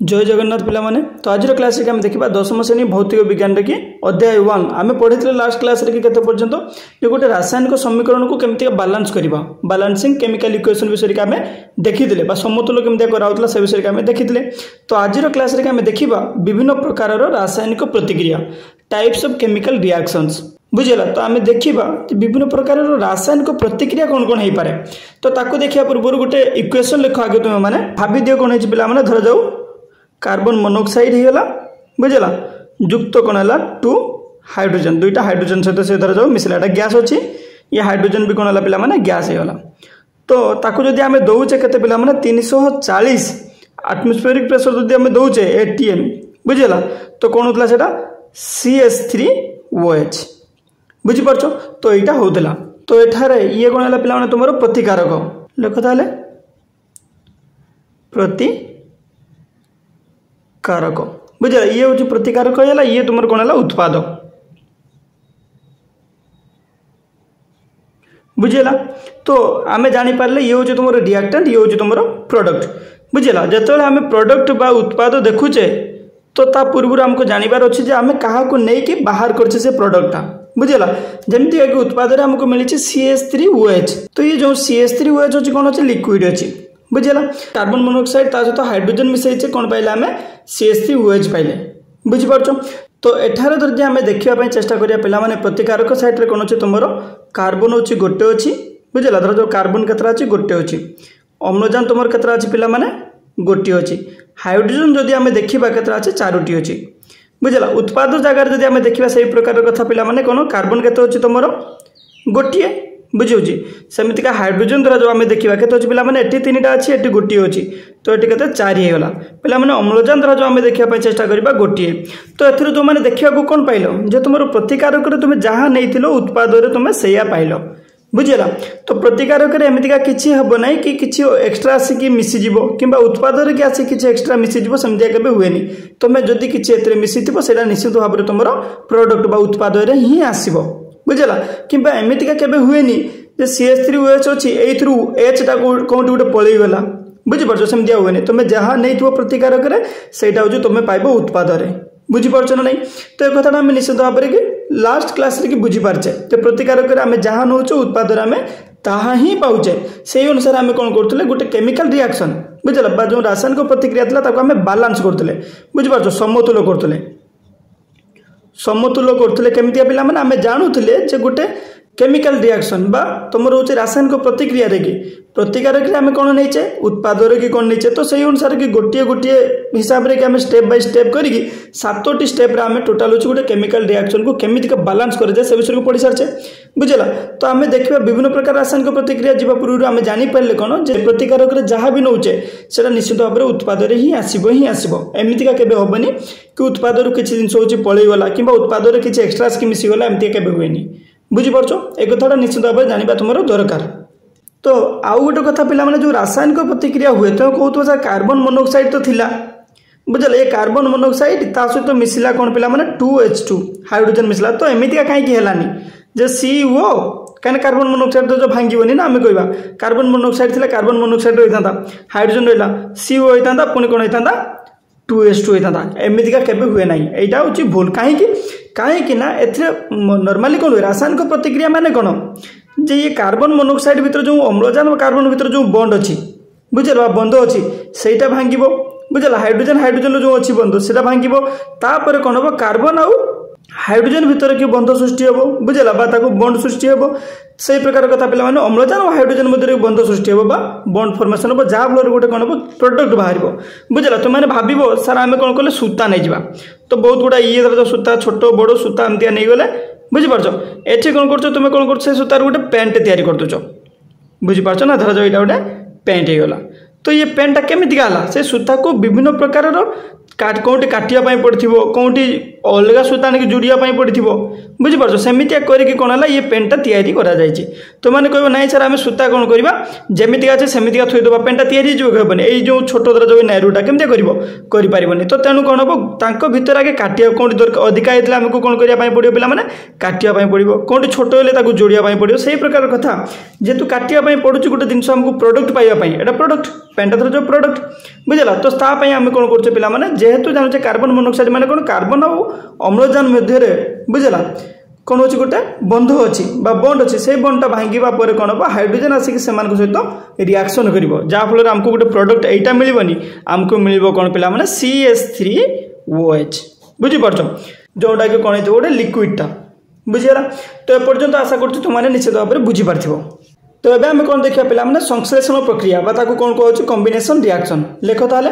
जय जगन्नाथ पिला माने तो आज क्लास रे हम देखिबा दशम श्रेणी भौतिक विज्ञान रे की अध्याय 1 आमे पढितले लास्ट क्लास रे की केते पर्यंत ये गोटे रासायनिक समीकरण को केमती बैलेंस करबा बैलेंसिंग केमिकल इक्वेशन विषय रे हमें देखिदिले बा समतुल्य केमती कराउतला से विषय रे हमें देखिदिले। तो आज क्लास रे हमें देखिबा विभिन्न प्रकार रो रासायनिक प्रतिक्रिया टाइप्स ऑफ केमिकल रिएक्शंस बुझेला। तो आमे देखिबा विभिन्न प्रकार रासायनिक प्रतिक्रिया कौन कौन हो पारे। तो ताको देखिया पूर्व गोटे इक्वेशन लिख आगे तुम माने भाबी दियो कौन है पिला माने धर जाऊ कार्बन मोनोक्साइड होगा बुझेला युक्त कौन है 2 हाइड्रोजन दुईटा हाइड्रोजन सहित से धर जाऊ मिसला गैस अच्छी ये हाइड्रोजन भी कौन है पिला माने गैस होगा। तो ताको जदि आमे दउचे केते पिला माने 340 एटमॉस्फेरिक प्रेशर जदि आमे दउचे atm बुझेला तो कौन होतला सेटा CH3OH बुझी परछो। तो एटा होतला तो एठारे ये कौन है पिला माने तुमरो प्रतिकारक लिख ताले प्रतिकारक बुझे ये हूँ प्रतिकारक है ये तुम कौन है उत्पाद बुझेला। तो आमे जानी पारले ये हूँ तुम रिएक्टेंट ये हूँ तुम प्रोडक्ट बुझेला। जिते आम प्रोडक्ट बा उत्पाद देखुचे तो ता पूर्व आमको जानवर अच्छे जे आमे कहा को नहीं बाहर करछे से प्रोडक्टा बुझेला। जमती कि उत्पाद आमको मिली CH3OH तो ये जो CH3OH अच्छी कौन अच्छे लिक्विड अच्छी बुझेला। कार्बन मोनोक्साइड ता सहित हाइड्रोजन मिसाइचे कौन पाइले आमे CH3OH पाइले बुझी पारछो। तो एठारे जदि आमे देखिबा चेष्टा करिया पिला माने प्रतिकारक साइड रे कोन अछि तुमरो कार्बन अछि गोटे अछि बुझेला। धर जो कार्बन केतरा अछि गोटे अछि अम्लजान तुमर केतरा अछि पिला माने गोटे अछि हाइड्रोजन जदि आमे देखिबा केतरा अछि चारोटी अछि बुझेला। उत्पाद जगह जदि आमे देखिबा सही प्रकार कथा पिला माने कोन कार्बन केते अछि तुमरो गोटे बुझी सेमितिका हाइड्रोजन द्वारा जो आम देखा के पिला माने एटी 3टा अच्छी एटी गोटे अच्छी तो ये के 4 होगा पिला माने अम्लजान द्वारा जो आम देखा चेष्टा करवा गोटे। तो एथुरु तुम मैंने देखा कौन पाइल जे तुम प्रतिकारक तुम जहाँ नहीं उत्पाद तुम से पाइल बुझेला। तो प्रतिकारक एमतीका किसी हम ना कि किसी एक्सट्रा आसिक मिसीज कि उत्पाद के आसिक किसी एक्सट्रा मिसीज सेमती के हुए तुम जदि किसी मिसी थोड़ा निश्चित भाव में तुम प्रोडक्ट बा उत्पाद ही आसब बुझेला। कि एमतीका केबे हुए जे CH3OH अच्छी एथरू H टा कौटी गोटे पलैगला बुझीपार सेमती हुए तुम जहाँ नहीं थो प्रतिकारक सेटा हूँ तुम पाइब उत्पाद बुझीपार ना नहीं। तो एक कथा आम निश्चित भाव में कि लास्ट क्लास रे कि बुझीपारे तो प्रतिकारक आम जहाँ नौ उत्पाद आम ताहा ही पाचे से अनुसार आम कौन करुले गोटे केमिकल रिएक्शन बुझेला जो रासायनिक प्रतिक्रिया था आम बालांस करते बुझीपार समतुल्य करते केमितिया पिला माने आमे जानुथिले जे गोटे केमिकल रिएक्शन बा तुम रोचे रासायनिक प्रतिक्रिया रे कि प्रतिकारक आम कौन नहींचे उत्पाद कि कौन नहींचे। तो सही अनुसार कि गोटे गोटे हिसाब से आम स्टेप बाय स्टेप करी 7टी स्टेप आम टोटाल हूँ गोटे केमिकल रिएक्शन को केमिति बालांस करे से विषय को पढ़ी सारे बुझेला। तो आम देखा विभिन्न प्रकार रासायनिक प्रतिक्रिया जीवा पूर्व आम जानीपारे कौन जे प्रतिकारक जहाँ भी नौचे से निश्चित भाव में उत्पाद ही आसब एमतीका केबे हेनी कि उत्पाद किसी जिन हूँ पलैगला कि उत्पाद किसी एक्सट्रा कि मिसीगला एमती केबे हुए बुझीपार एक कथा निश्चित भाव में जाना तुम दरकार। तो आउ गोटे कथा पिला माने जो रासायनिक प्रतिक्रिया हुए तो कहते कार्बन मोनोक्साइड तो थिला बुझे ये कार्बन मोनोक्साइड ता सहित मिसला कौन पिला माने 2H2 हाइड्रोजन मिसला तो एमतीका कहीं हेलानी जे CO कहीं कार्बन मोनोक्साइड तो जो भांगीबनी ना आम कहवा कार्बन मोनोक्साइड थिला कार्बन मोनोक्साइड रही था हाइड्रोजन रहा CO होता पुणी कौन होता 2H2 होता एमतीका केबे हुए ना यहाँ हूँ भूल कहीं ना ए नॉर्मली कौन हुए रासायनिक प्रतिक्रिया माने कौन जे ये कार्बन मोनोक्साइड भीतर जो अम्लजान और कार्बन भीतर जो बंड अच्छी बुझेल बंध अच्छी से भांग बुझेला हाइड्रोजन हाइड्रोजन जो अच्छी बंध से भांग तापर कौन हम कार्बन आउ हाइड्रोजन भीतर कि बंध सृष्टि हम बुझेला बंड सृष्टि हम से प्रकार कथा पिला माने अम्लजान और हाइड्रोजन मध्य बंध सृष्टि हम बंड फॉर्मेशन हम जहाँ फल गोटे कौन हम प्रोडक्ट बाहर बुझेला। तुम मैंने भाव सार आम कौन कले सूता नहीं जावा तो बहुत गुड़ा ये धर सूता छोट बड़ सूता एमती नहीं गले बुझीपार एठी कौन कर तुम कौन कर सूतार गोटे पैंट तैयारी कर दौ बुझीपार ना धर यहाँ गोटे पैंट होगला। तो ये पैंटा केमिति गला से सूता को विभिन्न प्रकार कौटी काटिया पड़ो कौटी अलग सूता आनिक जोड़िया पड़ो बुझीपार सेमती करके कौन है ये पेंटा तैयारी करा तो मैंने कह ना सर आम सूता कौन करवा जमीती अच्छे सेमती थोदे पेंटा तैयारी हेनी ये जो छोट द्वारा जो नेहरूटा केमती करनी तो तेणु कौन हम भितर आगे काटिया कौटी दरकार अधिका होता आमको कौन करने पड़ो पे काटिया पड़ो कौटी छोट हेल्ले जोड़िया पड़ो से प्रकार कथा जेहेतु काटिया पड़ो गोटे जिन आमको प्रोडक्ट पाइबा एटा प्रोडक्ट पेंटाथर जो प्रोडक्ट बुझला तो तापाई आम कौन कर पे जेहेतु जानते कार्बन मोनोक्साइड माने कौन कार्बन और अम्लजान मध्य बुझला कौन हो गोटे बंध अच्छी बंड अच्छी से बंडटा भांगा पर कौन हम हाइड्रोजेन आसिक सहित रिएक्शन कर जहाँफल आमको गोटे प्रोडक्ट यहाँ मिलनी आमको मिल कौन पे CH3OH बुझीपार जोटा कि कौन गोटे लिक्विडटा बुझीगला तो एपर्यंत आशा कर तुमने निश्चित भाव में बुझीपार तो ये आम कौन देखा पे संश्लेषण प्रक्रिया कौन कह कॉम्बिनेशन रिएक्शन लेख ताले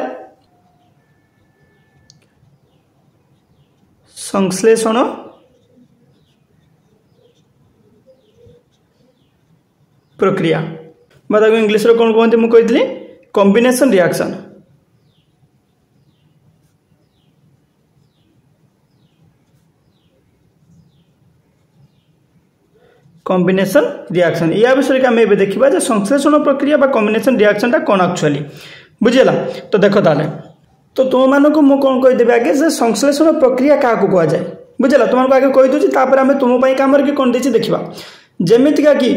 संश्लेषण प्रक्रिया इंग्लिश रो कौन कहते मुझे कही कॉम्बिनेशन रिएक्शन कॉम्बिनेशन रिएक्शन या विषय के आम देखा संश्लेषण प्रक्रिया कॉम्बिनेशन रिएक्शन टा कौन एक्चुअली बुझेगा तो देख ताले तो तुम मानक मुझे कौन कहीदेवी आगे से संश्लेषण प्रक्रिया क्या कह जाए बुझेगा तुमको आगे कहीदे आम तुम कम कौन देती देखा जमीतिका कि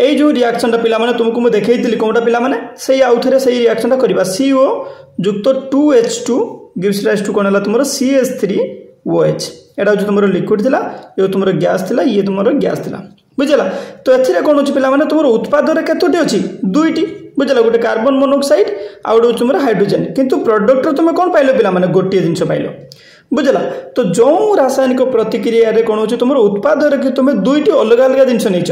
ये जो रिएक्शन टा पिला तुमको मुझे देखी कौटा पिला से आउ थे से रिएक्शन टा करवा CO युक्त 2H2 गिव्स राइज टू कौन है तुम CH3OH एटा हूँ तुम लिक्विड थिला ये तुम गैस थिला ये तुम गैस थिला बुझेगा तो ए कौन हो पे तुम उत्पादन केतोटी अच्छी दुईटी बुझेगा गोटे कार्बन मोनोक्साइड आउ गोटे तुम हाइड्रोजेन किंतु प्रोडक्ट तुम कौन पाइल पे गोटे जिनस पाइल बुझेगा तो जो रासायनिक प्रतिक्रिया कौन हो तुम उत्पादन कि तुम दुईटी अलग अलग जिनस नहीं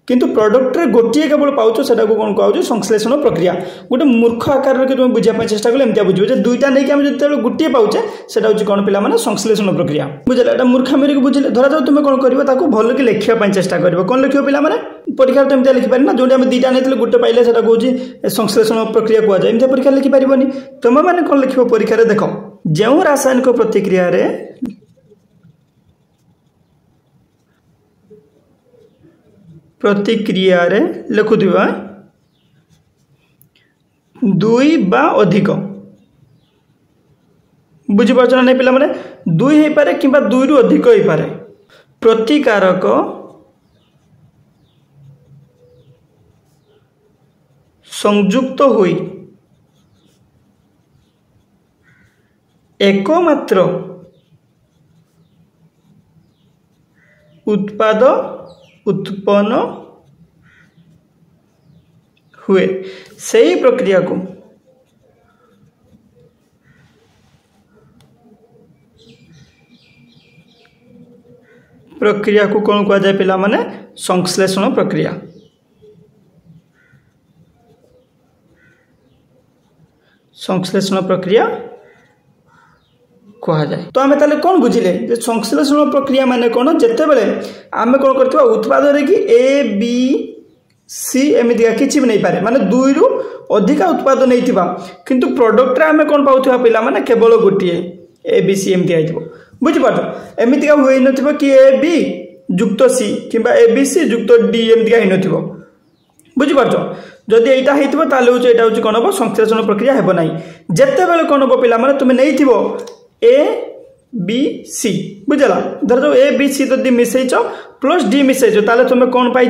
किंतु प्रोडक्ट रे गोटे केवल पाउच से कौन कह संश्लेषण प्रक्रिया गोटे मूर्ख आकार के तुम बुझाई चेष्टा कले एमती बुझे दुईटा नहीं आम जो गोटे पाउचे से कौन पे संश्लेषण प्रक्रिया बुझेगा यहाँ मूर्खामी को बुझे धरा जाओ तुम कौन कर भल कि लिखापी चेष्टा कर कौन लिख पे परीक्षा तो एमती लिखिपार ना जो आम दुईटा नहीं गोटे पाइले से कौन संश्लेषण प्रक्रिया कहुए एमती परीक्षा लिखिपार तुम मैंने कौन लिख परीक्षा देख जो रासायनिक प्रतिक्रिया प्रतिक्रिया रे लिखुवा दुई बा अधिक बुझीपार ना नहीं पे दुई हो पारे कि दुई रु अधिक हो पारे प्रतिकारक संयुक्त हुई एकमात्र उत्पाद उत्पन्न हुए सही प्रक्रिया को कौन कह जाए पिला माने संश्लेषण प्रक्रिया कह जाए तो आम ताले कौन बुझिले संश्लेषण प्रक्रिया माने कौन जिते बड़े आम कौन करथिबा उत्पादन कि ABC एमती किसी भी नहीं पारे माने दुई रु अधिक उत्पादन नहीं किंतु प्रोडक्ट आम कौन पाउथिबा पिला माने केवल गोटे ABC एमती आइथिबो बुझिपार एमती हुई न कि AB युक्त C कि ABC युक्त D एमती ही न बुझिपार जदि यहाँ होता कौन हम संश्लेषण प्रक्रिया हेब ना जिते बड़े कौन हम पे तुम नहीं ABC बुझला धर जो ABC जदि मिसैच प्लस D मिसैच ताले तुम कौन पाई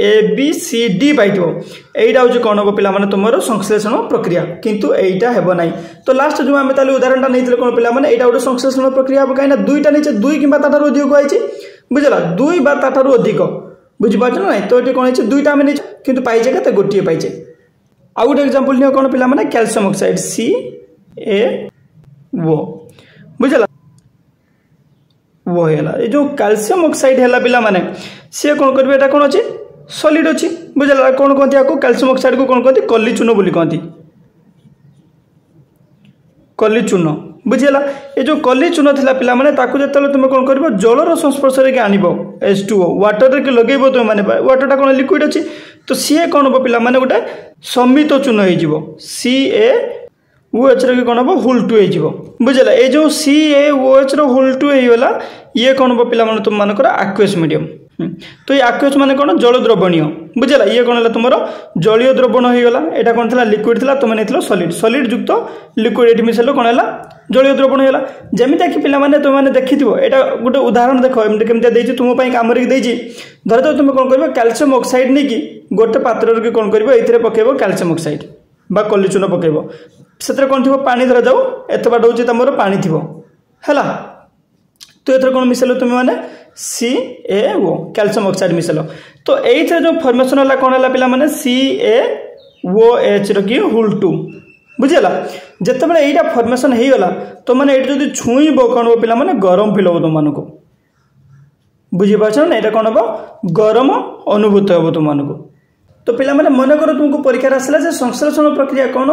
ABCD पाई यहाँ हूँ कौन हम पे तुम संश्लेषण प्रक्रिया किंतु यहाँ हेब ना तो लास्ट जो आम उदाहरण नहीं कौन पे यहाँ गोटे संश्लेषण प्रक्रिया हम कहीं दुईटा नहीं दुई कि अधिक आई बुझला दुई बा अधिक बुझीपार ना ना तो ये कौन है दुईटा आम नहीं किंतु पाइचे के गोटे पाइचे आउ गोटे एग्जांपल नियो कौन पे कैल्शियम ऑक्साइड CaO बुझला वो है जो कैल्शियम ऑक्साइड है पिला माने सी कौन करेंगे यहाँ कौन अच्छी सॉलिड अच्छी बुझला कौन कहते हैं कैल्शियम ऑक्साइड को कौन कहते कली चून बोली कहती कली चून बुझेगा ये जो कली चून थी पिला माने ताकू जो तुम कौन कर जलर संस्पर्श में आनब H2O वाटर के लगे तुम मैंने वाटरटा कौन लिक्विड अच्छी तो सी कौन हम पिला माने गोटे समित चून हो CaOH रे कौन हम होल 2 हो बुझेगा ये जो CaOH होल 2 होगा ये कौन हम पिला तुम मानकर आक्वेस मीडियम तो ये आक्वेस माने कौन जल द्रवणीय बुझेगा ये कौन है तुम जलीय द्रवण होगा यहाँ कौन था लिक्विड था तुम नहीं सॉलिड सॉलिड युक्त लिक्विड ये मिसेल कौन है जलीय द्रवण होगा जमीता कि पे तुमने देखी यहाँ गोटे उदाहरण देख एमती तुम कम धर जाओ तुम कौन कर कैल्शियम ऑक्साइड नहीं कि गोटे पात्र कौन कर पकेब कैल्शियम ऑक्साइड बा कली चून पकेब से कौन थी पानी धरा जाऊ एत बाट हूँ तुम पानी थी है तो ये कौन मिसेल तुम मैंने CaO कैल्शियम ऑक्साइड मिसेल तो ये जो फॉर्मेशन है कौन है पिला माने CaOH रखी होल 2 बुझेगा जिते बड़े यहाँ फॉर्मेशन हो गला तो मैंने ये जो छुईब कौन हो पिला माने गरम फिल हो तुम मानक बुझीपार ना यहाँ कौन हम गरम अनुभूत हम तुमको तो पिला माने मन कर तुमको परीक्षा आसला संश्लेषण प्रक्रिया कौन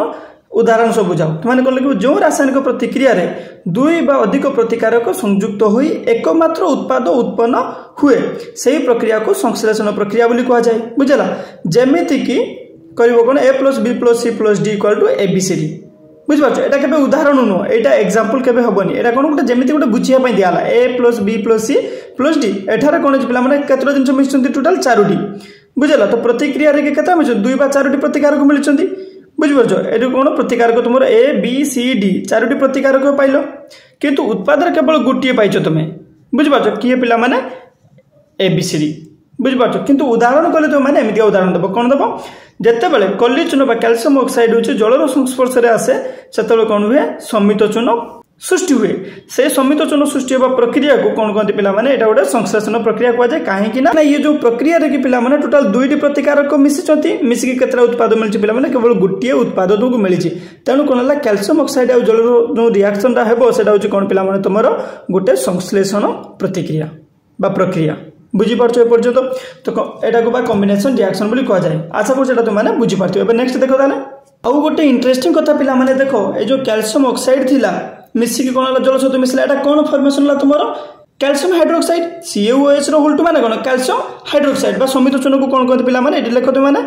उदाहरण सब बुझाओ तुमने कौन लगे जो रासायनिक प्रतिक्रिया रे दुई बा अधिक प्रतिकारक संयुक्त होई एकमात्र उत्पाद उत्पन्न हुए से प्रक्रिया को संश्लेषण प्रक्रिया बोली कहा जाए बुझला जेमिति की करिवो कौन A+B+C+D = ABCD बुझिपार एटा केबे उदाहरण नुह एटा एग्जांपल केबे हबनी एटा कोन गोटे जेमिति गोटे बुझिया पई दियाला A+B+C+D एठारे कोन पिला माने केतरो जिंस मिसचंती टोटल 4टी बुझला तो प्रतिक्रिया रे केता मिछ 2 बा 4टी प्रतिकारक मिलचंती बुझिपार एटु कोन प्रतिकारक तुमर A B C D 4टी प्रतिकारक पाइलो किंतु उत्पादन केवल गोटिए पाइछ तमे बुझिपार किए पिला माने ABCD बुझिपार किंतु उदाहरण कले तो माने एमितिया उदाहरण दबो कोन दबो जेते बेले कली चून बा कैल्शियम ऑक्साइड होचे जलर संस्पर्श रे आसे सेतले कोन हुए समित चून सृष्टि हुए से समित चून सृष्टि होबा प्रक्रिया को कोन कहते पिला माने एटा गोटे संश्लेषण प्रक्रिया कह जाय काहे कि ना ये जो प्रक्रिया रे कि पिला माने टोटल 2टी प्रतिकारक मिसिचंती मिसिक केतरा उत्पाद मिलछि पिला माने केवल गोटिए उत्पाद तुमको मिलिछि तेनु कोन हला कैल्शियम ऑक्साइड आ जलर जो रिएक्शन रा हेबो सेटा होछि कोन पिला माने तमरो गोटे संश्लेषण प्रतिक्रिया बा प्रक्रिया बुझीपार एपर्यंत तो यहाँ को कॉम्बिनेशन रिएक्शन बोली कह जाए आशा कर तुमने बुझीपार एवं नेक्स्ट देख ताले आउ गोटे इंटरेस्टिंग कथा पिला माने देखो ये जो कैल्शियम ऑक्साइड थिला मिसिक कौन जल सहित मिसला एटा कौन फॉर्मेशन ला तुमरो कैल्शियम हाइड्रोक्साइड CaOH रो होल 2 माने कौन कैल्शियम हाइड्रोक्साइड बा समित चून को कौन कहते पिला माने एटी लेख तुम माने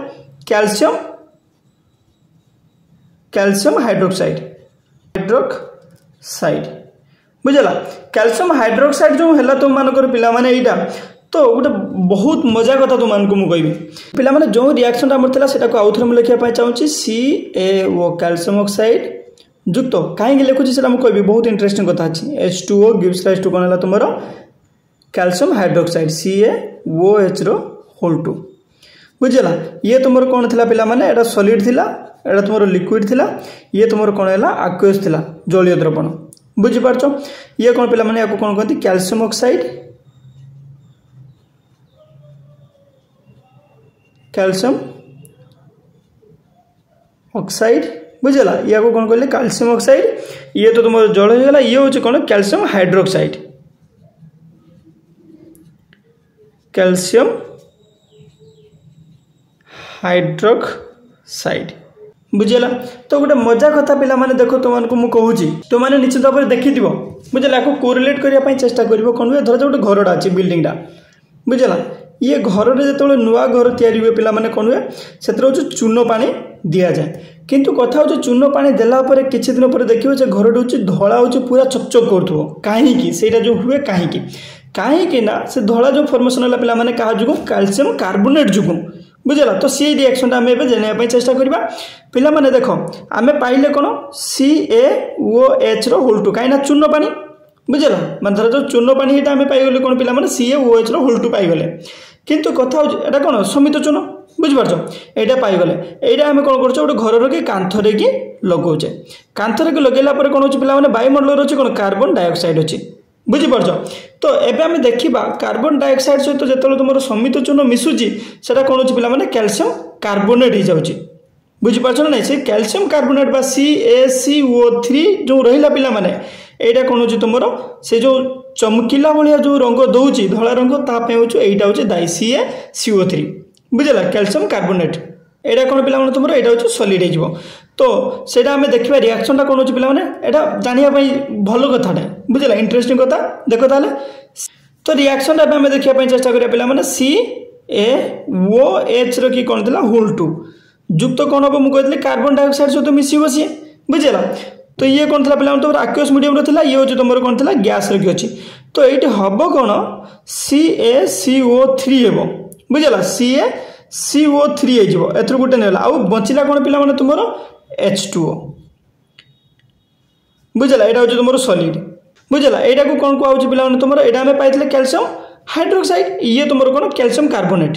कैल्शियम हाइड्रोक्साइड बुझला कैल्शियम हाइड्रोक्साइड जो है तुम मानकर पिला माने एटा तो गोटे बहुत मजा कथा तुमको मुझे कहबी पिला माने जो रिएक्शन आमर थिला सेटा को आउ थरे लिखा पाई चाहूची CaO कैल्शियम ऑक्साइड युक्त कहीं लिखुची सेटा मुझे कहबी बहुत इंटरेस्टिंग कथा अछि H2O गिव्स राइज टू कोन हला तुमरो कैल्शियम हाइड्रोक्साइड CaOH रो होल 2 बुझला ये तुमर कोन थिला पिला माने एटा सॉलिड थिला एटा तुमरो लिक्विड थिला ये तुमर कोन हला एक्वस थिला जलीय द्रवण बुझी पारछो ये कोन पिला माने याको कोन कहती कैल्शियम ऑक्साइड बुझला या को कौन कहले कैल्शियम ऑक्साइड ये तो तुम जल हो गला ये होचे कौन कैल्शियम हाइड्रोक्साइड बुझला तो गोटे मजा कथा पिला माने देखो तुमको मु कहूची तो माने निश्चित भाव देखि दिबो बुझला को कोरिलेट करिया पई चेष्टा करिवो कोन धर जो गोटे घरडा अछि बिल्डिंग डा बुझला ये घर में जो नुआ घर तैयारी हुए पिला माने कौन हुए से चून पानी दि जाए किंतु कथा हो चून पानी देला पर किछि दिन पर देखियो जे घर धला हो पूरा चकचक करथो काहेकि सेटा जो हुए काहेकि ना से धला जो फॉर्मेशन होला पिला माने कहा जुगु कैल्शियम कार्बोनेट जुगु बुझला तो सी रिएक्शन आम एबे जानिया पई चेष्टा करबा पिला माने देखो आमे पाइले कोन CaOH रो होल 2 काई ना चून पानी बुझला माने धर जो चून पानी एटा आमे पाइ गले कोन पिला माने CaOH रो होल 2 पाइ गले किंतु कथा एटा कोन समित चून बुझिपारछ एटा पाइ गले एटा आमे कोन करछ गोटे घर रो कि कांथरे कि लगौचे कांथरे कि लगेला पर कोन होछ पिला माने वायुमंडल रो कोन कार्बन डाइऑक्साइड अछि बुझिपारछ तो एबे आमे देखिबा कार्बन डाइऑक्साइड सहित जेतलो तुमरो समित चून मिसुची सेटा कोन होछ पिला माने कैल्शियम कार्बोनेट hi जाउची बुझिपारछ ना से कैल्शियम कार्बोनेट बा CaCO3 जो रहिला पिला माने एटा कोन होछ तुमरो से जो चमकीला भाया जो रंग दौची धला रंग ताप एटा हूँ दायी CaCO3 बुझला कैल्शियम कार्बोनेट एटा कौन पिला तुम एटा हूँ सॉलिड हो तो सेटा आम देखा रिएक्शन कौन होची पिला एटा जानिया भल कथाटा बुझला इंटरेस्टिंग कथा देख ताले तो रिएक्शन आम देखा चेष्टा करिया पिला CaOH रो कि कौन थिला होल 2 युक्त कौन हम मुझे कहते कार्बन डाइऑक्साइड सहित मिसिबो सी बुझला तो ये कौन था पिला तुम एक्वस मीडियम रो थिला ये होची तुमर कौन थिला गैस रो कि अछि तो एटी हबो कौन CaCO3 हेबो बुझला CaCO3 हे जिवो एथर गुटे नेला आ बचिला कौन पिला माने तुमर H2O बुझला एटा होची तुमर सॉलिड बुझला एटा को कौन को आउची पिला माने तुमर एटा हमें पाइतले कैल्शियम हाइड्रोक्साइड ये तुमर कौन कैल्शियम कार्बोनेट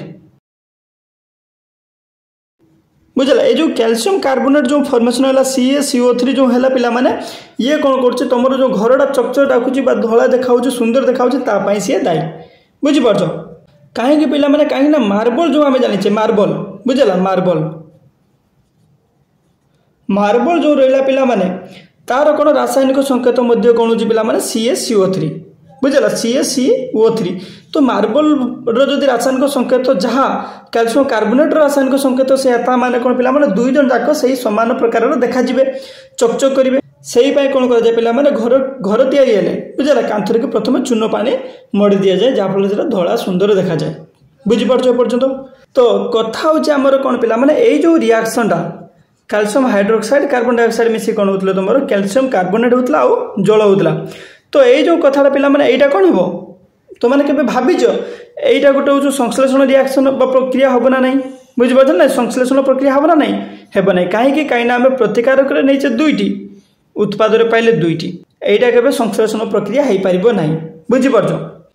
बुझला ये जो कैल्शियम कार्बोनेट जो फॉर्मेशन है CaCO3 जो है पिला माने ये कौन कर तुम जो घरटा चकचक डाकुची धला देखा सुंदर देखा सी दायी बुझीपार कहीं पिला माने कहीं मार्बल जो आम जाने मार्बल बुझेगा मार्बल जो रहा पिला माने तार कौन रासायनिक संकेत कौन पिला माने CaCO3 बुझेगा CaCO3 तो मार्बल रो रासायनिक संकेत जहाँ कैल्शियम कार्बोनेट रासायनिक संकेत से माने कौन पिला माने दुई जन जाक से समान प्रकार देखा चकचक करेंगे से कौन कर पिला माने घर घर तैयारी हेले बुझेगा कांथर के प्रथम चून पानी मड़ी दि जाए जहाँफल से धला सुंदर देखा जाए बुझीपार पर्यंत तो कथा हूँ आमर कौन पिला माने ये जो रिएक्शनटा कैल्शियम हाइड्रोक्साइड कार्बन डाइऑक्साइड मिसी कौन होता तुम कैल्शियम कार्बोनेट होता आउ जल होता तो ये जो कथा पिला माने एटा कौन हो तो मैंने केबे भाविच एटा गोटे हूँ संश्लेषण रिएक्शन प्रक्रिया हम ना नहीं बुझीपार ना संश्लेषण प्रक्रिया हम ना नहीं हेब ना कहीं कहीं आम प्रतिकारक नहीं दुईटी उत्पाद पाइले दुईटी एटा केबे संश्लेषण प्रक्रिया हो पार ना बुझीपार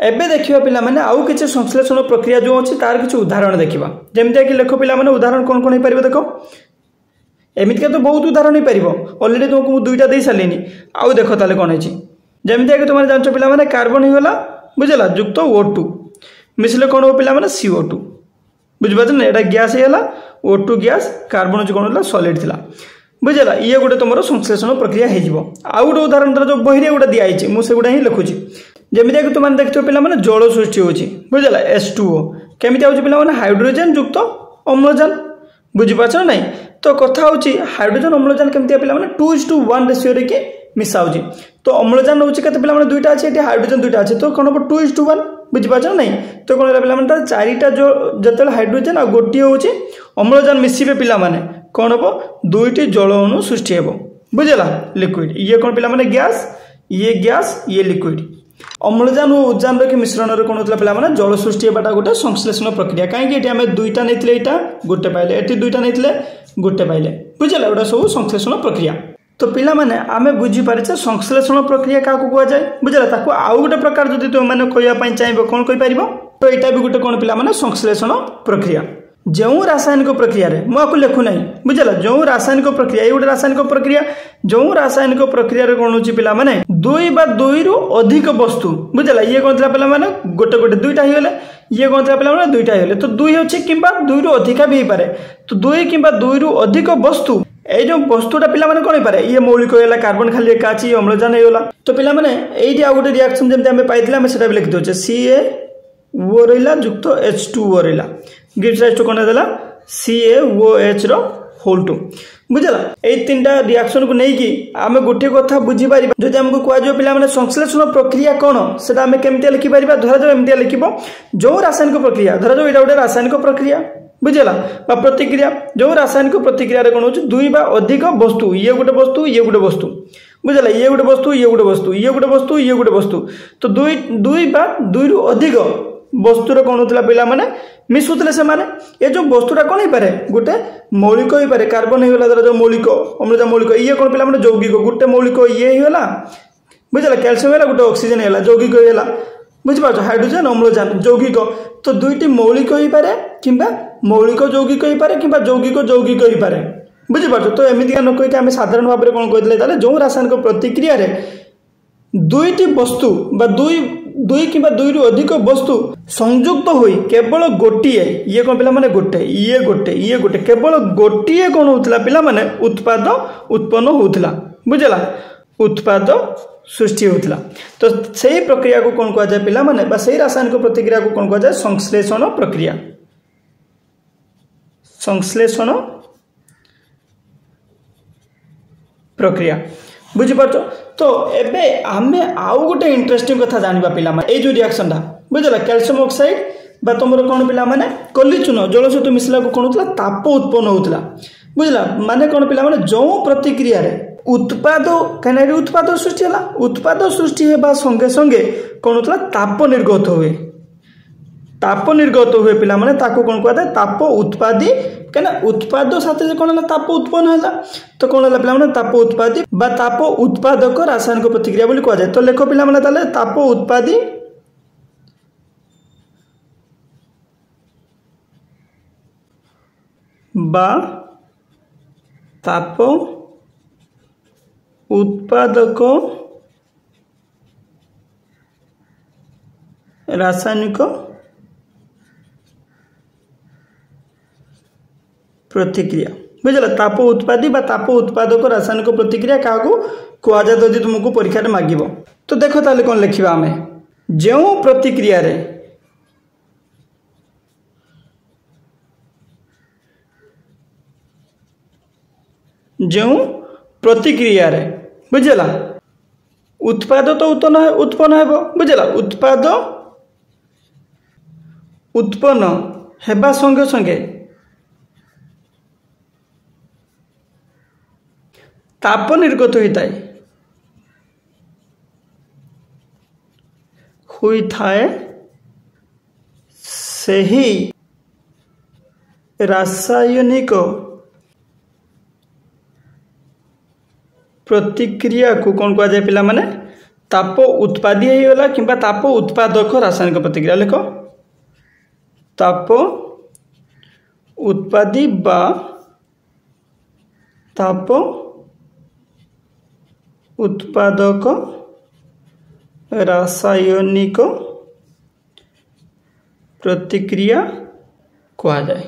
एबे देखिबा पिला माने आउ किछि संश्लेषण प्रक्रिया जो अछि तार किछि उदाहरण देखिबा जेमति कि लेखो पिला माने उदाहरण कोन कोन हो पारिबो देखो एमिति के तो बहुत उदाहरण हो पारिबो ऑलरेडी तुमको दुईटा दे सालेनी आउ देखो ताले कोन अछि जेमति कि तुम जानछो पिला माने कार्बन हो गला बुझला युक्त O2 मिसले कोन हो पिला माने CO2 बुझबाछ ना एटा गैस हे गला O2 गैस कार्बन जो कोन होला सॉलिड थिला बुझला ये गोटे तुम संश्लेषण प्रक्रिया हो आउ गोटे उदाहरण जो बही गोटे दिखाई मुझे गुड़ा ही लिखुची जमीक कि तुम देखो पे जल सृष्टि होची बुझला H2O केमी आउची पे हाइड्रोजेन युक्त अम्लजान बुझीपार ना तो कथा हूँ हाइड्रोजेन अम्लजान केमी पे 2:1 रेसियो कि मिसाऊँ तो अम्लजान रोचे के पे दुईटा अच्छे ये हाइड्रोजेन दुईटा अच्छे तो कौन हम 2:1 बुझीपार ना तो कौन पे चारिटा जो जो हाइड्रोजेन आ गोटे हूँ अम्लजान मिसबे पे कौन हम दुईटी जल अणु सृष्टि हे बुझेगा लिक्विड ये कौन पे गैस ये लिक्विड अम्लजान और उद्जान के मिश्रण कौन होता पे जल सृष्टि होगा गोटे संश्लेषण प्रक्रिया कहीं आम दुईटा नहीं गोटे पाइले ये दुईटा नहीं गोटे पाइले बुझेगा गोटा सब संश्लेषण प्रक्रिया तो पिला माने आमे बुझी पारिछे संश्लेषण प्रक्रिया क्या को जाए बुझला ताको आउ गोटे प्रकार जदि तुम मैंने कहवाई चाहिए कौन कहि पारिबो तो यहाँ भी गोटे कौन पिला माने संश्लेषण प्रक्रिया जो रासायनिक प्रक्रिया रे मुझे लिखु ना बुझला जो रासायनिक प्रक्रिया ये गोटे रासायनिक प्रक्रिया जो रासायनिक प्रक्रिया कौन हो पिला माने दुई बा दुई रु अधिक वस्तु बुझला ये कौन था पिला माने गोटे गोटे दुईटा हो गले ये कौन था पिला माने दुईटा हो गले तो दुई अच्छे कि दुई रु अधिका भी हो पारे तो दुई कि दुई रु अधिक वस्तु ये जो वस्तुटा पिला माने कौन पारे ये मौलिक होगा कार्बन खाली एका अच्छी अम्लजान होगा तो पिला माने ये आउ गोटे रिएक्शन जमी आम पाई आम से लिखि दे CaO रहा युक्त H2O रहा गिफ्ट साइज कौन है CaOH होल 2 बुझला ये तीन टा रिएक्शन को लेकिन आम गोटे कथा बुझीपार जो आमको कह पे संश्लेषण प्रक्रिया कौन से आम केमी लिखिपार धरा जाओ एमती लिख जो रासायनिक प्रक्रिया धरा जाओ यहाँ गोटे रासायनिक प्रक्रिया बुझेगा प्रतिक्रिया जो रासायनिक प्रतिक्रिया कौन हो दुई बा अधिक वस्तु ये गोटे वस्तु बुझला ये गोटे वस्तु ये गोटे वस्तु ये गोटे वस्तु ये गोटे वस्तु तो दुई बा दुई रु अधिक वस्तुर कौन होता पिला माने मिसुले से माने ये जो वस्तुटा कौन हो पारे गोटे मौलिक हो पारे कार्बन होगा जो मौलिक अम्लजान मौलिक ये कौन पिला माने यौगिक गोटे मौलिक ये होगा बुझला कैल्शियम है गोटे ऑक्सीजन है यौगिक होगा बुझिपार हाइड्रोजेन अम्लजान यौगिक तो दुईटी मौलिक हो पारे कि मौलिक यौगिक हो पारे कि यौगिक यौगिक हो पारे बुझिपार तो एमती न कहीकि आम साधारण भाव में कौन कहते जो रासायनिक प्रक्रिया दुईटी वस्तु बा दुई कि दुई रु अधिक वस्तु संयुक्त हुई केवल गोटे ये कौन पिला माने गोटे ये गोटे केवल गोटे कौन होता पिला माने उत्पाद उत्पन्न होता बुझला उत्पाद सृष्टि होता तो सही प्रक्रिया को कौन कह पिला माने बा सही रासायनिक प्रतिक्रिया को कौन कह संश्लेषण प्रक्रिया संश्लेषण प्रक्रिया बुझीपार तो एबे आमे आउ गोटे इंटरेस्टिंग कथा जानबा पिला माने ए जो रिएक्शन दा बुझला कैल्शियम ऑक्साइड बा तुमरो कौन पिला माने कली चून जल सहित मिसला को कौन होता ताप उत्पन्न होता बुझला माने कौन पिला माने जो प्रतिक्रिया रे उत्पाद कहीं उत्पाद सृष्टि है उत्पाद सृष्टि होगा संगे संगे कौन होता ताप निर्गत हुए पिला माने ताको कौन कहता है ताप उत्पादी कहीं उत्पाद साथ कौन है ताप उत्पन्न है तो कौन है पिला ताप उत्पादी बा ताप उत्पादक रासायनिक प्रतिक्रिया बोली कहुए तो लेख पिला माने ताप उत्पादी बा ताप उत्पादक रासायनिक प्रतिक्रिया बुझल ताप उत्पादी बा ताप उत्पादक रासायनिक प्रतिक्रिया क्या कह जाए यदि तुमको परीक्षा रे मागिब तो देख ताले कौन लिखा आम जो प्रतिक्रिया रे जो प्रतिक्रिया रे बुझला उत्पाद तो उत्पन्न हेबो बुझला उत्पाद उत्पन्न हेबा संगे संगे ताप निर्गत होता है सही रासायनिक प्रतिक्रिया को कौन कह जाए पिला माने ताप उत्पादी होगा कि ताप उत्पादक रासायनिक प्रतिक्रिया लिख ताप उत्पादी बा ताप उत्पादक रासायनिक प्रतिक्रिया कह जाए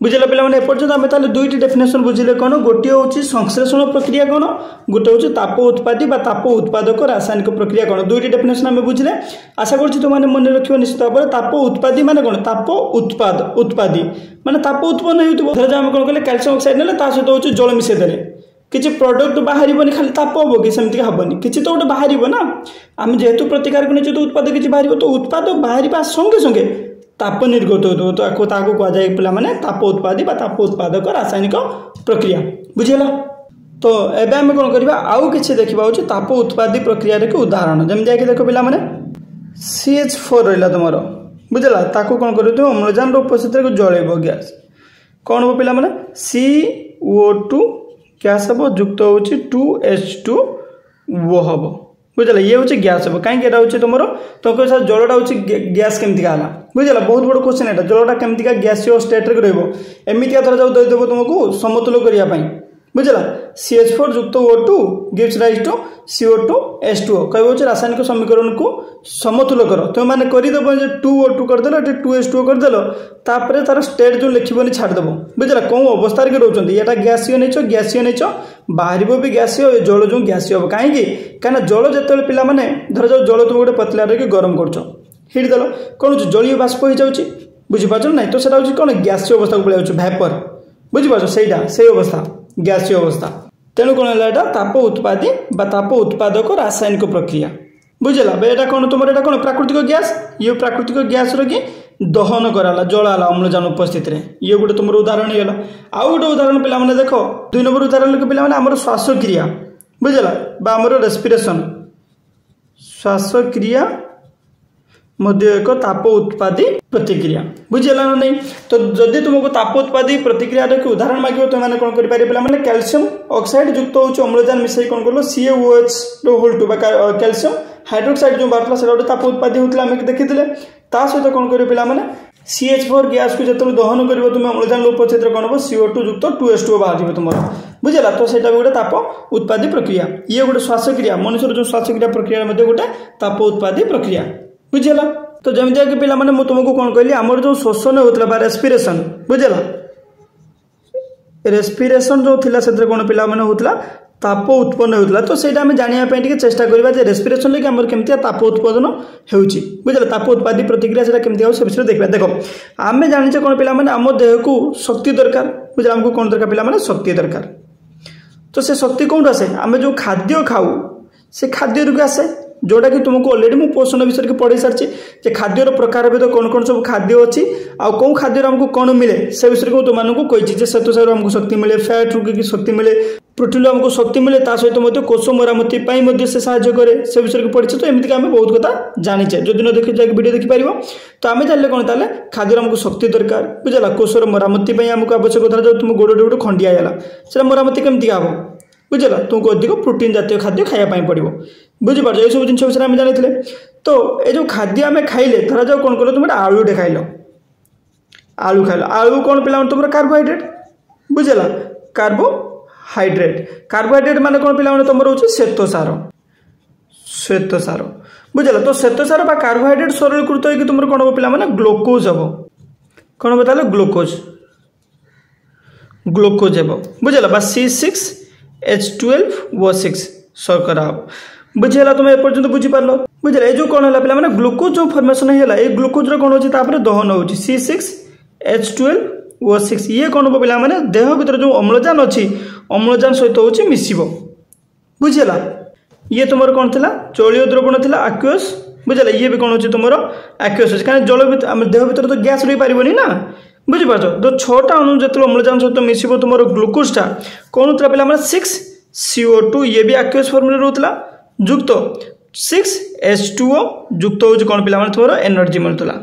बुझे पे एपर्तंत आम ताले दुईटी डेफिनेशन बुझे कौन गोटे हूँ संश्लेषण प्रक्रिया कौन गोटे हूँ ताप उत्पादी बा ताप उत्पादक रासायनिक प्रक्रिया कौन दुईटी डेफिनेशन आम बुझे आशा करुँ तुमने मन रख निश्चित भाव में ताप उत्पादी माने कौन ताप उत्पादी माने ताप उत्पन्न होम कौन कहे कैल्शियम ऑक्साइड ना सहित हूँ जल मिसेदेले किसी प्रोडक्ट बाहर खाली ताप हम कि सेमती हेनी किसी तो गोटे बाहर ना आम जेहेतु प्रतिकार नहीं तो उत्पाद किसी बाहर तो उत्पाद बाहर संगे संगे ताप निर्गत हो तो कहुए पिला माने ताप उत्पादी बा ताप उत्पादक रासायनिक प्रक्रिया बुझेगा तो एबे आम कौन करवा आउ कि देखा हूँ ताप उत्पादी प्रक्रिया एक उदाहरण जमी देख पे CH4 रहा तुम बुझेगा ताको कौन कर अम्लजान उपस्थित जलैब गैस कौन हम पिला माने CO2 गैस हम युक्त हूँ 2H2O हम बुझल ये हूँ गैस हम कहीं तुम तो जलटा हूँ गैस केमती है बुझल बहुत बड़ क्वेश्चन है जलटा केमती गैसीय स्टेट रे रमितिया थर जाऊ देदेव तुमको समतुल करने बुझल CH4 युक्त O2 gives rise to CO2 H2O कह रासायनिक समीकरण को समतुल कर तुम मैंने करदेव 2O2 करदेल 2H2O करदेल तापर तार स्टेट जो लिखबनी छाड़देव बुझल कौन अवस्था रोच ये गैसीय नहीं बाहर भी गैसीय जल जो गैसीय हम कहीं जल जो पिला माने धर जाओ जल तुम गोटे पतला रही गरम कर हिट देल कौन जलीय बाष्प हो जाऊँगी बुझीपार ना तो सेटा हूँ कौन गैसीय अवस्था को पलि भैपर बुझीपार से अवस्था गैसीय अवस्था तेणु कौन है ताप उत्पादी बा ताप उत्पादक रासायनिक प्रक्रिया बुझेगा यहाँ कौन तुम यहाँ कौन प्राकृतिक गैस ये प्राकृतिक गैस रखी दहन कराला जलाला अम्लजान उपस्थित ये गोटे तुम उदाहरण होगा आउ गोटे उदाहरण पे देख 2 नंबर उदाहरण पे आम श्वासक्रिया बुझेगा आमर रेस्पिरेशन श्वासक्रिया मध्य एक ताप उत्पादी प्रतिक्रिया बुझेगा ना नहीं तो जदि तुमको ताप उत्पादी प्रतिक्रिया एक उदाहरण मांगे तो मैंने कौन करें पे कैल्शियम ऑक्साइड युक्त हूँ अम्लजान मिसाई कौन कर CaOH2 कैल्शियम हाइड्रोक्साइड जो बाहर से गोटे ताप उत्पादी होता है देखी सहित कौन कर पे CH4 गैस को जो दहन कर तुम अम्लजान उपस्थित कौन हम CO2 युक्त 2H2O बाहर तुम बुझेगा तो सहीटा भी गोटे ताप उत्पादी प्रक्रिया ये गोटे श्वासक्रिया मनुष्य जो श्वासक्रिया प्रक्रिया गोटे ताप उत्पादी प्रक्रिया बुझेगा तो जमीन कि पिला माने तुमको कौन कहली आमर जो श्वसन होता रेस्पिरेशन बुझेगा रेस्पिरेशन जो थिला से कौन पिला माने होता ताप उत्पन्न होता तो सहीटा आम जानापी चेष्टा करवा रेस्पिरेशन लगे आम केमती ताप उत्पादन होगा ताप उत्पादी प्रतिक्रिया से केमती हो विषय देखा देख आम जाने कौन पिला माने आम देह को शक्ति दरकार बुझे आमको कौन दरकार पिला माने शक्ति दरकार तो से शक्ति कौन आसे आम जो खाद्य खाऊ से खाद्य रू आसे जोटा कि तुमको ऑलरेडी मुझे पोषण विषय पढ़ी सारी खाद्यर प्रकार भेद कौन कौन सब खाद्य अच्छी आउ कौ खाद्य आमको कौन मिले से विषय को तुमको कही श्वेतसार आमको शक्ति मिले फैट रू शक्ति मिले प्रोटीन आमको शक्ति मिले सहित कोष मरामती से साहाय्य करे से विषय को पढ़ी तो एमती आम बहुत कथा जानीचे जो दिन देखी जाए वीडियो देखिपार तो आम जानले कौन ताले खाद्य आमको शक्ति दरकार बुझला कोषर मरामती आमको आवश्यक जो तुम गोड़ गोटे खंडिया है मरामती केमती हम बुझेगा तुमको अधिक प्रोटीन जातीय खाद्य खायापी पड़ो बुझीपार ये सब जिन विषय आम जानी तो ये जो खाद्य आम खाइले धरा जाओ कौन कल तुम आलूटे खाइल आलू खाइल आलू कौन पिला तुम कार्बोहाइड्रेट बुझला कार्बोहाइड्रेट माने कौन पिला तुम रोचे श्वेतसार बुझला। तो श्वेतसार बा कार्बोहाइड्रेट सरलीकृत होगी तुम कौन हम पिला ग्लूकोज हम कौन हम ताले ग्लूकोज हम बुझला बा C6H12O6 शर्करा हम बुझेगा तुम एपर्यंत बुझीपार बुझे जो कौन है पे ग्लूकोज जो फर्मेसन है ये ग्लूकोज कौन हो दहन हो C6H12O6 ये कौन हम पे देह भर जो अम्लजान अच्छी अम्लजान सहित हूँ मिसब बुझेगा। ये तुम कौन थी जलीय द्रवण थी आक्यूस बुझेगा ये भी कौन हो तुम आक्यूस अच्छे कहीं जल देह भर तो गैस रही पारनी ना बुझीपार तो 6टा अणु जो अम्लजान सहित मिसब तुम ग्लूकोजटा कौन होता पे 6CO2 ये भी आक्यूस फॉर्म में रोला जुक्त 6H2O जुक्त हो कौन पे तुम एनर्जी मिलूला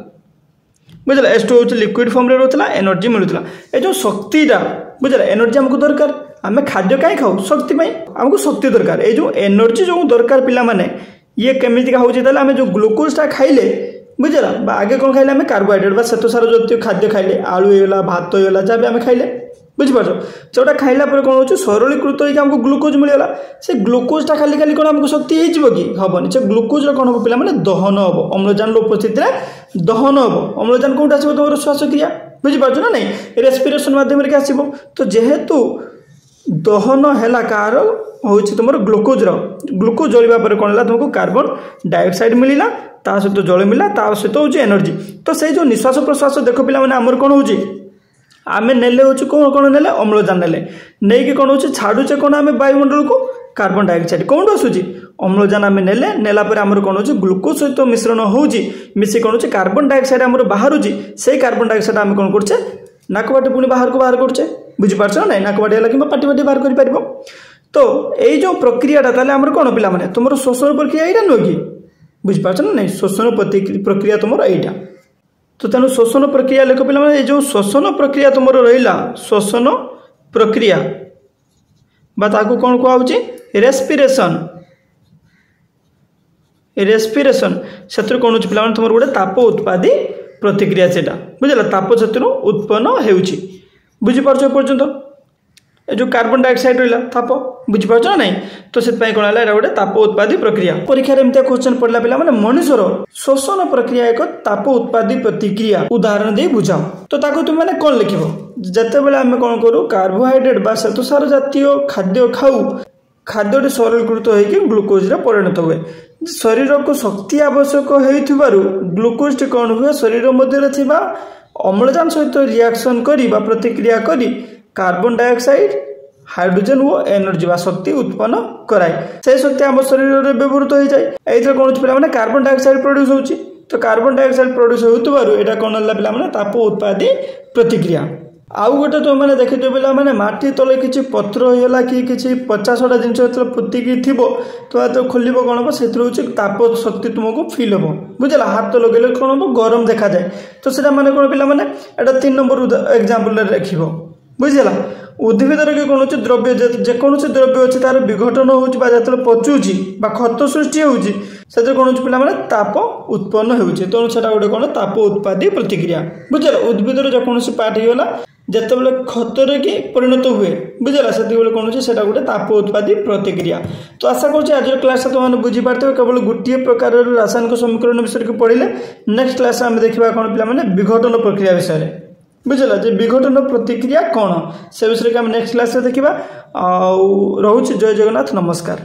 बुझला H2O हूँ लिक्विड फॉर्म में रोला एनर्जी मिलूला ये जो शक्तिटा बुझला एनर्जी आमको दरकार आम खाद्य कहीं खाऊ शक्ति आमको शक्ति दरकार ये जो एनर्जी जो दरकार पिला माने ये केमिका हूँ जो ग्लूकोजटा खाइले बुझला आगे कौन खाइले आम कार्बोहाइड्रेट श्वेतसार जातीय खाद्य खाइले आलू होगा भात होगा जहाँ भी आम खाइले बुझीपार जोटा खाइला कौन हो सरलीकृत होमको ग्लूकोज मिलगला से ग्लूकोजटा खाली खाली कौन आमको शक्ति हो कि हेनी से ग्लूकोज कौन हम पे दहन हम अम्लजान उपस्थित दहन हम अम्लजान कौट आस तुम श्वासक्रिया बुझीपार ना नहीं रेस्पिरेशन मध्यम आसब तो जेहेतु दहन है कार हूँ तुम ग्लूकोज जलवा पर कौन है तुमको कार्बन डाइऑक्साइड मिलला ता सहित जल मिलला ता सहित हूँ एनर्जी तो से जो निश्वास प्रश्वास देख पे आमर कौन हो आम नेले हूँ कौन कौन नेले अम्लजान नेले नहीं कौन हो छाड़ुचे कौन आम वायुमंडल को कार्बन डाइऑक्साइड कौन आसूँ अम्लजान आम नेले नेला आमर कौन हो ग्लूकोज सहित मिश्रण हो मिसी कौन हो कार्बन डाइऑक्साइड आमर बाहर से कार्बन डाइऑक्साइड आम कौन करचे नाक बाटे पुणी बाहर को बाहर करचे बुझीपार ना नाक बाटे है कि पाटी बाटे बाहर कर तो यही जो प्रक्रियाटा आमर कौन पिला माने तुम शोषण प्रक्रिया यहाँ नुह कि बुझीपार ना नहीं शोषण प्रक्रिया तुम यहाँ तो तेणु शोषण प्रक्रिया लेख पे जो शोषण प्रक्रिया तुम रहा शोषण प्रक्रिया ताकू कौन कहुच्छे रेस्पिरेशन से कौन हो पे तुम गोटे ताप उत्पादी प्रतिक्रिया से बुझला ताप से उत्पन्न हो बुझीपार पर्यंत जो कार्बन डाइऑक्साइड रहा ताप बुझीपार ना नहीं तो से कौन है गोटे ताप उत्पादी प्रक्रिया परीक्षा एमती क्वेश्चन पढ़ला पे मनुष्यर शोषण प्रक्रिया एक ताप उत्पादी प्रतिक्रिया उदाहरण दे बुझाओ तो तुम मैंने कौन लिख जिते बड़े आम कौन करूँ कार्बोहाइड्रेट श्वेतसार जातीय खाद्य खाऊ खाद्य सरलीकृत होकर ग्लूकोज परिणत हुए शरीर को शक्ति आवश्यक हो ग्लूकोज कौन हुए शरीर मध्य अम्लजान सहित रिएक्शन करी प्रतिक्रिया करी कार्बन डाइऑक्साइड हाइड्रोजन और एनर्जी शक्ति उत्पन्न कराए से शक्ति आम शरीर में व्यवहृत हो जाए ये कौन पे कार्बन डाइऑक्साइड प्रोड्यूस हो तो कार्बन डाइऑक्साइड प्रोड्यूस होता कौन है पे ताप उत्पादी प्रतिक्रिया आउ गोटे तुम मैंने देखिए पे माटी तले किसी पत्र होगा कि 50टा जिन पुतिकी थी तो खोल कौन हम से ताप शक्ति तुमको फिल हम बुझला हाथ लगे कौन हम गरम देखा जाए तो सीटा मैंने कौन पे 3 नंबर एग्जाम्पल लिख बुझला उद्भिदर के कौन द्रव्य जेकोसी द्रव्य अच्छे तार विघटन हो पचुची खत सृष्टि होती कौन पे ताप उत्पन्न हो तेणु से गोटे कौन ताप उत्पादी प्रतिक्रिया बुझला उद्भिदर जेकोसी पार्ट होगा जिते बड़े खतर की परिणत हुए बुझला से कौन से गोटे ताप उत्पादी प्रतिक्रिया तो आशा करुँच आज क्लास तुमने बुझीपारे केवल गोटे प्रकार रासायनिक समीकरण विषय को पढ़ले नेक्स्ट क्लास में देखा कौन पे विघटन प्रक्रिया विषय बुझला जे विघटन प्रतिक्रिया कौन से विषय में नेक्स्ट क्लास देखा रोचे जय जगन्नाथ नमस्कार।